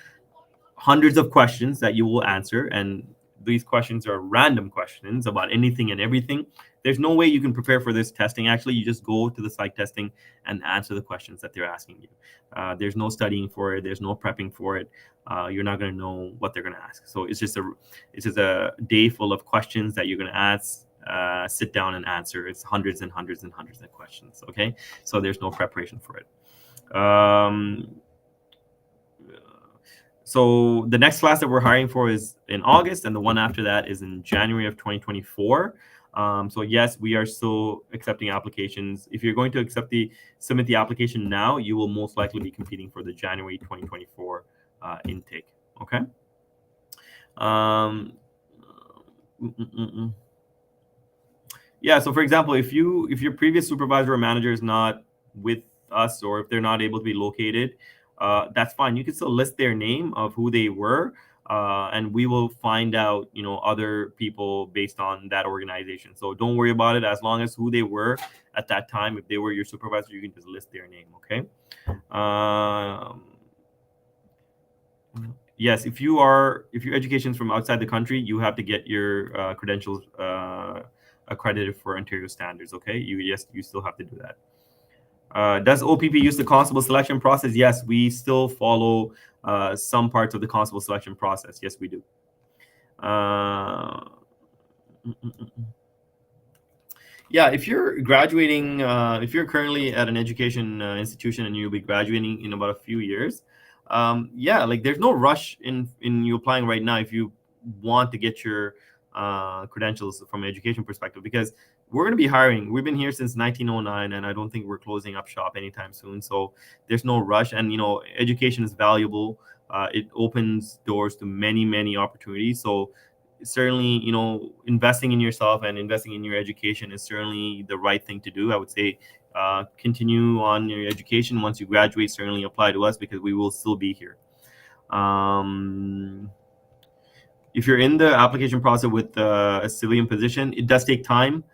hundreds of questions that you will answer, and these questions are random questions about anything and everything. There's no way you can prepare for this testing. Actually, you just go to the psych testing and answer the questions that they're asking you. There's no studying for it. There's no prepping for it. You're not going to know what they're going to ask. So it's just a day full of questions that you're going to ask. Sit down and answer. It's hundreds and hundreds and hundreds of questions. Okay, so there's no preparation for it. So the next class that we're hiring for is in August, and the one after that is in January of 2024. So yes, we are still accepting applications. If you're going to submit the application now, you will most likely be competing for the January 2024 intake. Okay. Yeah. So for example, if your previous supervisor or manager is not with us, or if they're not able to be located, that's fine. You can still list their name of who they were, and we will find out, other people based on that organization. So don't worry about it. As long as who they were at that time, if they were your supervisor, you can just list their name. Okay. Yes, if your education is from outside the country, you have to get your credentials accredited for Ontario standards. Okay. You still have to do that. Does OPP use the constable selection process? Yes, we still follow some parts of the constable selection process. Yes, we do. Yeah, if you're graduating, if you're currently at an education institution and you'll be graduating in about a few years, there's no rush in you applying right now if you want to get your credentials from an education perspective, because we're going to be hiring. We've been here since 1909, and I don't think we're closing up shop anytime soon. So there's no rush. And, education is valuable. It opens doors to many, many opportunities. So certainly, investing in yourself and investing in your education is certainly the right thing to do. I would say continue on your education. Once you graduate, certainly apply to us, because we will still be here. If you're in the application process with a civilian position, it does take time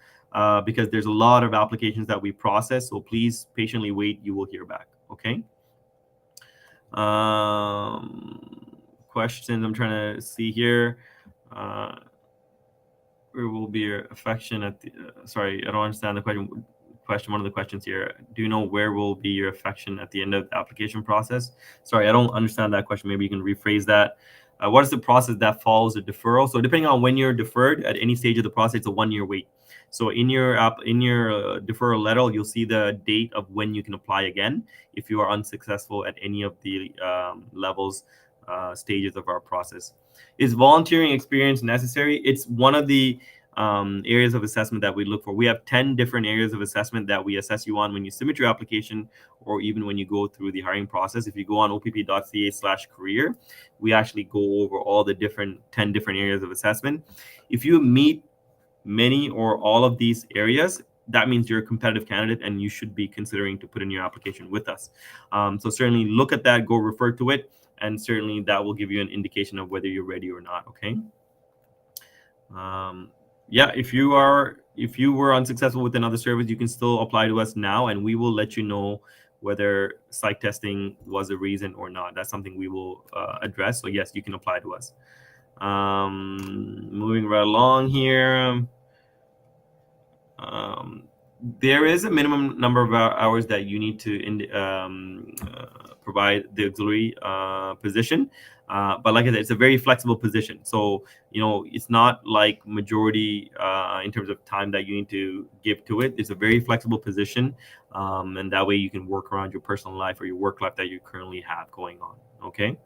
because there's a lot of applications that we process. So please patiently wait. You will hear back. Okay. Questions I'm trying to see here. Where will be your affection at the? Sorry, I don't understand the question. One of the questions here. Do you know where will be your affection at the end of the application process? Sorry, I don't understand that question. Maybe you can rephrase that. What is the process that follows a deferral? So depending on when you're deferred at any stage of the process, it's a 1-year wait. So in your deferral letter, you'll see the date of when you can apply again if you are unsuccessful at any of the levels, stages of our process. Is volunteering experience necessary? It's one of the areas of assessment that we look for. We have 10 different areas of assessment that we assess you on when you submit your application, or even when you go through the hiring process. If you go on opp.ca/career, we actually go over all the 10 different areas of assessment. If you meet many or all of these areas, that means you're a competitive candidate and you should be considering to put in your application with us. So certainly look at that, go refer to it, and certainly that will give you an indication of whether you're ready or not. Okay. Yeah, if you were unsuccessful with another service, you can still apply to us now, and we will let you know whether psych testing was a reason or not. That's something we will address. So yes, you can apply to us. Moving right along here. Um, there is a minimum number of hours that you need to provide the auxiliary position. But like I said, it's a very flexible position. So, it's not like majority in terms of time that you need to give to it. It's a very flexible position. And that way you can work around your personal life or your work life that you currently have going on. Okay.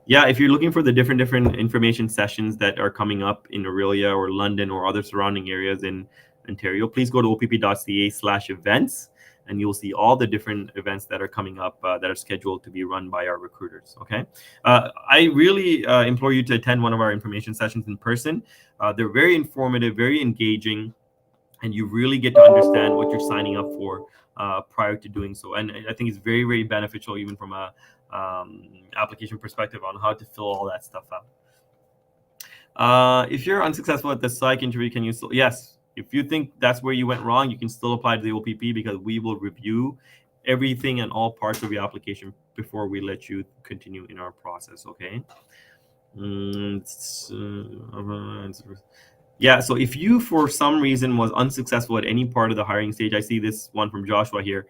Yeah, if you're looking for the different information sessions that are coming up in Aurelia or London or other surrounding areas in Ontario, please go to opp.ca/events, and you'll see all the different events that are coming up that are scheduled to be run by our recruiters. Okay, I really implore you to attend one of our information sessions in person. They're very informative, very engaging, and you really get to understand what you're signing up for prior to doing so. And I think it's very, very beneficial, even from a application perspective, on how to fill all that stuff out. If you're unsuccessful at the psych interview, can you still? Yes. If you think that's where you went wrong, you can still apply to the OPP, because we will review everything and all parts of your application before we let you continue in our process. Okay. Yeah, so if you for some reason was unsuccessful at any part of the hiring stage, I see this one from Joshua here.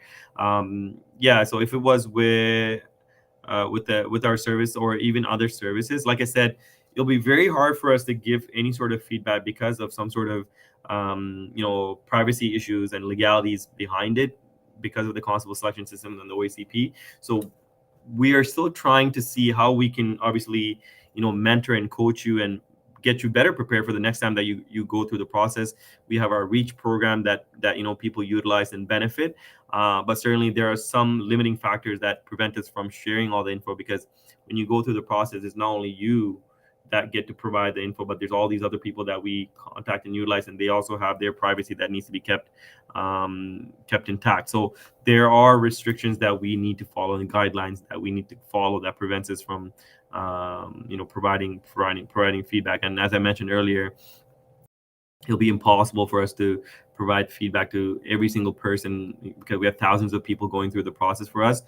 Yeah, so if it was with our service or even other services, like I said, it'll be very hard for us to give any sort of feedback because of some sort of privacy issues and legalities behind it, because of the constable selection system and the OACP. So we are still trying to see how we can obviously mentor and coach you and get you better prepared for the next time that you go through the process. We have our reach program that people utilize and benefit, but certainly there are some limiting factors that prevent us from sharing all the info, because when you go through the process, it's not only you that get to provide the info, but there's all these other people that we contact and utilize, and they also have their privacy that needs to be kept intact. So there are restrictions that we need to follow and guidelines that we need to follow that prevents us from providing feedback. And as I mentioned earlier, it'll be impossible for us to provide feedback to every single person, because we have thousands of people going through the process for us,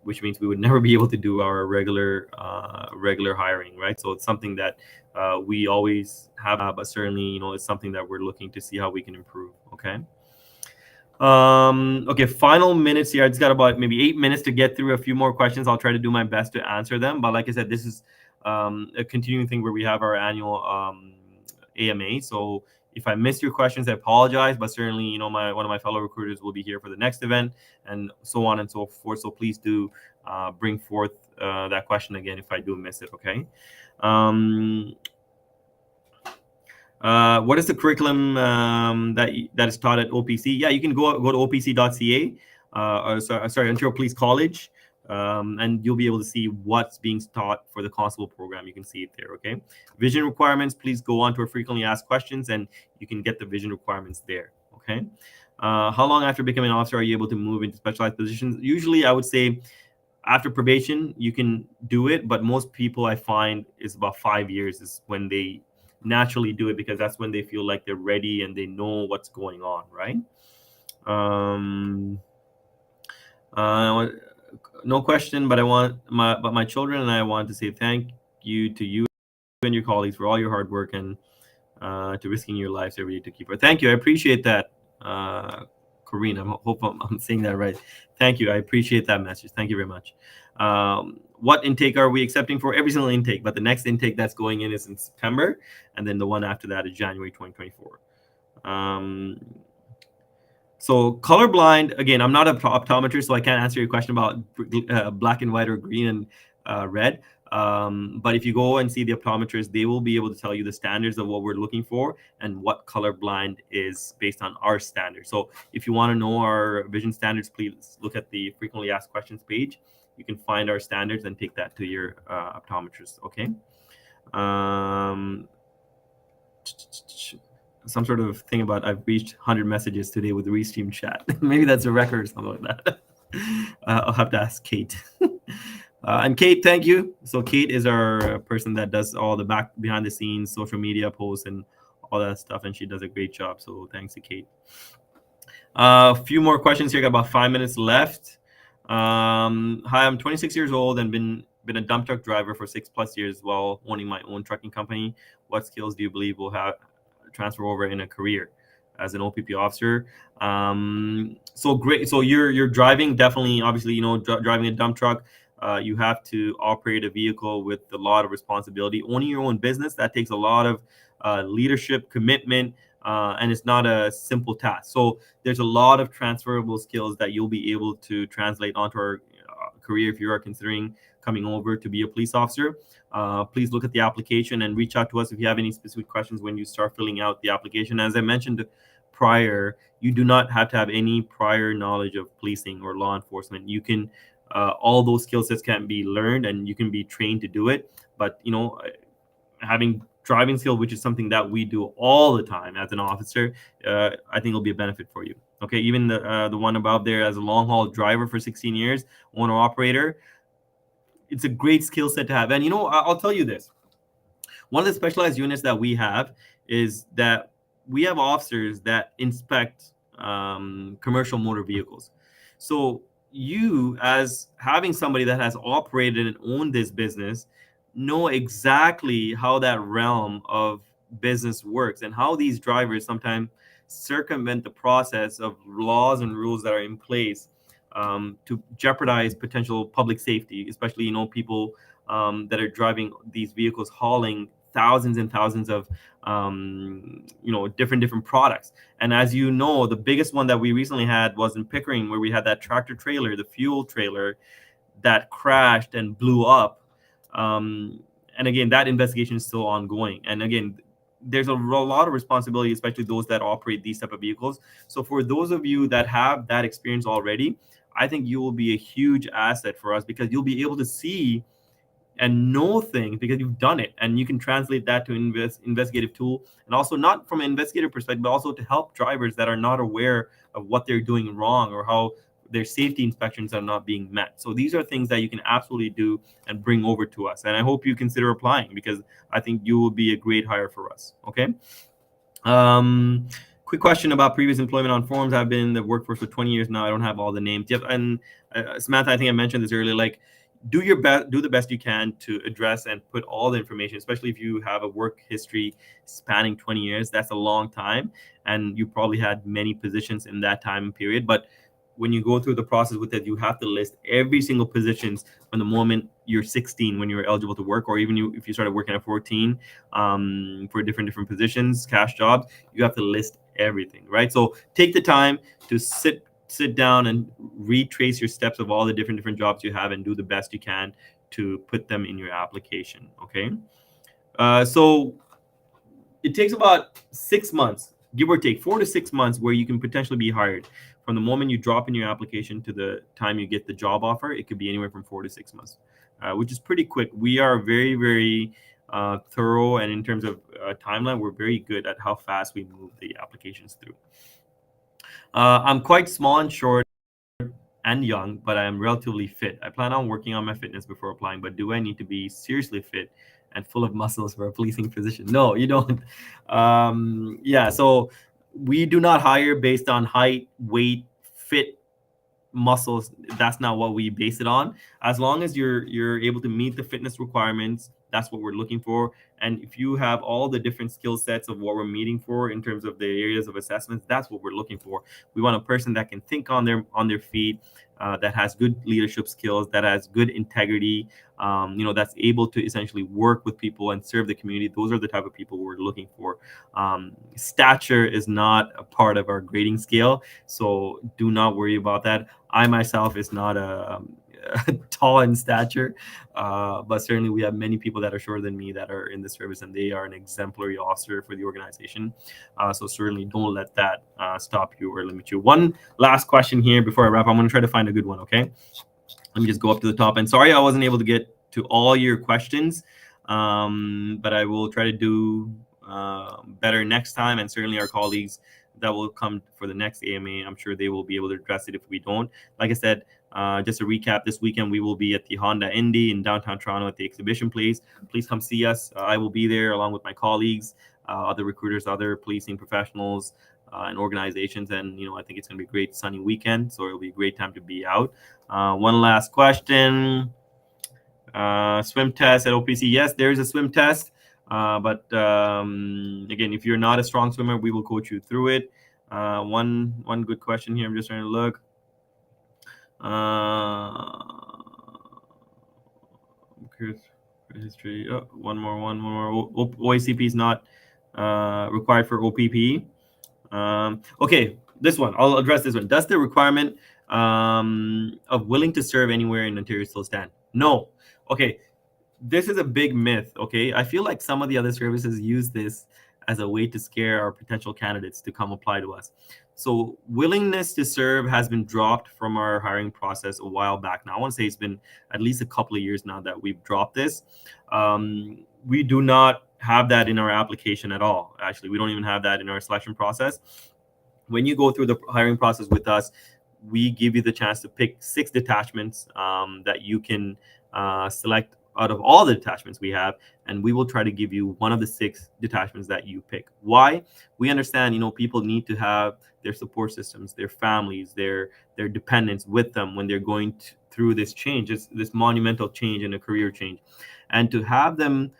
which means we would never be able to do our regular hiring, right? So it's something that we always have, but certainly it's something that we're looking to see how we can improve. Okay. Okay, final minutes here. I just got about maybe 8 minutes to get through a few more questions. I'll try to do my best to answer them, but like I said, this is a continuing thing where we have our annual AMA. So if I missed your questions, I apologize, but certainly one of my fellow recruiters will be here for the next event, and so on and so forth. So please do bring forth that question again if I do miss it. Okay. What is the curriculum that is taught at OPC? Yeah, you can go to opc.ca, Ontario Police College, and you'll be able to see what's being taught for the constable program. You can see it there. Okay. Vision requirements, please go on to our frequently asked questions, and you can get the vision requirements there. Okay. How long after becoming an officer are you able to move into specialized positions? Usually, I would say after probation, you can do it, but most people I find is about 5 years is when they naturally do it, because that's when they feel like they're ready and they know what's going on, right? No question, but my children and I want to say thank you to you and your colleagues for all your hard work and to risking your lives every day to keep her. Thank you, I appreciate that, Corrine. I hope I'm saying that right. Thank you, I appreciate that message. Thank you very much. What intake are we accepting for? Every single intake, but the next intake that's going in is in September, and then the one after that is January 2024. So colorblind, again, I'm not an optometrist, so I can't answer your question about black and white or green and red. But if you go and see the optometrist, they will be able to tell you the standards of what we're looking for and what colorblind is based on our standards. So if you want to know our vision standards, please look at the frequently asked questions page. You can find our standards and take that to your optometrist. Okay. some sort of thing about I've reached 100 messages today with the Restream chat. Maybe that's a record or something like that. I'll have to ask Kate. And Kate, thank you. So Kate is our person that does all the behind the scenes social media posts and all that stuff, and she does a great job. So thanks to Kate. A few more questions here. Got about 5 minutes left. Hi, I'm 26 years old and been a dump truck driver for 6+ years while owning my own trucking company. What skills do you believe will have transfer over in a career as an OPP officer? So great. So you're driving, definitely, obviously, driving a dump truck. You have to operate a vehicle with a lot of responsibility. Owning your own business, that takes a lot of leadership, commitment, and it's not a simple task. So there's a lot of transferable skills that you'll be able to translate onto our career if you are considering coming over to be a police officer. Please look at the application and reach out to us if you have any specific questions when you start filling out the application. As I mentioned prior, you do not have to have any prior knowledge of policing or law enforcement. You can all those skill sets can be learned and you can be trained to do it. But having driving skill, which is something that we do all the time as an officer, I think will be a benefit for you. Okay, even the one above there as a long haul driver for 16 years, owner operator, it's a great skill set to have. And I'll tell you this. One of the specialized units that we have is that we have officers that inspect commercial motor vehicles. So you, as having somebody that has operated and owned this business, know exactly how that realm of business works and how these drivers sometimes circumvent the process of laws and rules that are in place to jeopardize potential public safety, especially people that are driving these vehicles hauling thousands and thousands of different products. And as you know, the biggest one that we recently had was in Pickering, where we had that tractor trailer, the fuel trailer, that crashed and blew up. And again, that investigation is still ongoing. And again, there's a lot of responsibility, especially those that operate these type of vehicles. So for those of you that have that experience already, I think you will be a huge asset for us, because you'll be able to see and know things because you've done it, and you can translate that to investigative tool, and also not from an investigative perspective, but also to help drivers that are not aware of what they're doing wrong or how their safety inspections are not being met. So these are things that you can absolutely do and bring over to us. And I hope you consider applying, because I think you will be a great hire for us. Okay. Quick question about previous employment on forums. I've been in the workforce for 20 years now. I don't have all the names. Yep. And Samantha, I think I mentioned this earlier, like, do the best you can to address and put all the information, especially if you have a work history spanning 20 years. That's a long time, and you probably had many positions in that time period. But when you go through the process with it, you have to list every single positions from the moment you're 16, when you're eligible to work, or even if you started working at 14 for different positions, cash jobs. You have to list everything, right? So take the time to sit down and retrace your steps of all the different jobs you have, and do the best you can to put them in your application. Okay. So it takes about 6 months, give or take 4 to 6 months, where you can potentially be hired. From the moment you drop in your application to the time you get the job offer, it could be anywhere from 4 to 6 months, which is pretty quick. We are very, very thorough, and in terms of timeline, we're very good at how fast we move the applications through. I'm quite small and short and young, but I am relatively fit. I plan on working on my fitness before applying, but do I need to be seriously fit and full of muscles for a policing position? No, you don't. Yeah, so we do not hire based on height, weight, fit, muscles. That's not what we base it on. As long as you're able to meet the fitness requirements, that's what we're looking for. And if you have all the different skill sets of what we're meeting for in terms of the areas of assessments, that's what we're looking for. We want a person that can think on their feet, that has good leadership skills, that has good integrity, that's able to essentially work with people and serve the community. Those are the type of people we're looking for. Stature is not a part of our grading scale, so do not worry about that. I myself is not tall in stature, but certainly we have many people that are shorter than me that are in the service, and they are an exemplary officer for the organization. So certainly don't let that stop you or limit you. One last question here before I wrap. I'm going to try to find a good one. Okay, let me just go up to the top. And sorry I wasn't able to get to all your questions, but I will try to do better next time, and certainly our colleagues that will come for the next AMA, I'm sure they will be able to address it if we don't. Like I said, just to recap, this weekend we will be at the Honda Indy in downtown Toronto at the exhibition place. Please come see us. I will be there along with my colleagues, other recruiters, other policing professionals, and organizations. And I think it's going to be a great sunny weekend, so it'll be a great time to be out. One last question. Swim test at OPC. Yes, there is a swim test. But again, if you're not a strong swimmer, we will coach you through it. One good question here. I'm just trying to look. History. Oh, one more. OACP is not required for OPP. Okay, this one. I'll address this one. Does the requirement of willing to serve anywhere in Ontario still stand? No. Okay, this is a big myth. Okay, I feel like some of the other services use this as a way to scare our potential candidates to come apply to us. So willingness to serve has been dropped from our hiring process a while back now. I want to say it's been at least a couple of years now that we've dropped this. We do not have that in our application at all. Actually, we don't even have that in our selection process. When you go through the hiring process with us, we give you the chance to pick 6 detachments that you can select out of all the detachments we have, and we will try to give you one of the 6 detachments that you pick. Why? We understand, people need to have their support systems, their families, their dependents with them when they're going through this change, this monumental change and a career change, and to have them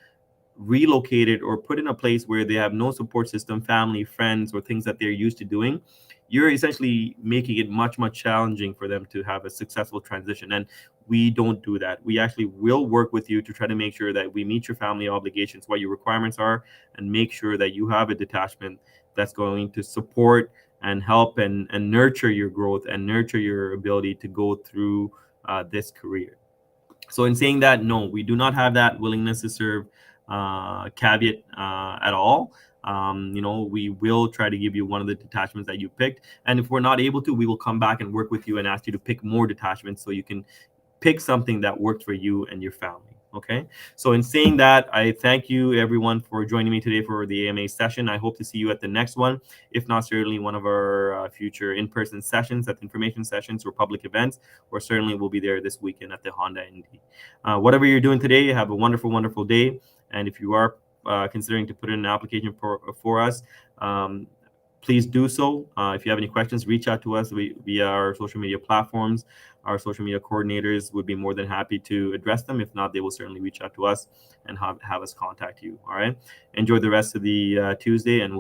relocated or put in a place where they have no support system, family, friends, or things that they're used to doing, you're essentially making it much, much challenging for them to have a successful transition. And we don't do that. We actually will work with you to try to make sure that we meet your family obligations, what your requirements are, and make sure that you have a detachment that's going to support and help and nurture your growth and nurture your ability to go through this career. So in saying that, no, we do not have that willingness to serve caveat at all. We will try to give you one of the detachments that you picked. And if we're not able to, we will come back and work with you and ask you to pick more detachments so you can pick something that works for you and your family. Okay. So in saying that, I thank you everyone for joining me today for the AMA session. I hope to see you at the next one, if not certainly one of our future in-person sessions, at information sessions or public events, or certainly we'll be there this weekend at the Honda Indy. Whatever you're doing today, have a wonderful, wonderful day. And if you are considering to put in an application for us, please do so. If you have any questions, reach out to us via our social media platforms. Our social media coordinators would be more than happy to address them. If not, they will certainly reach out to us and have us contact you. All right. Enjoy the rest of the Tuesday, and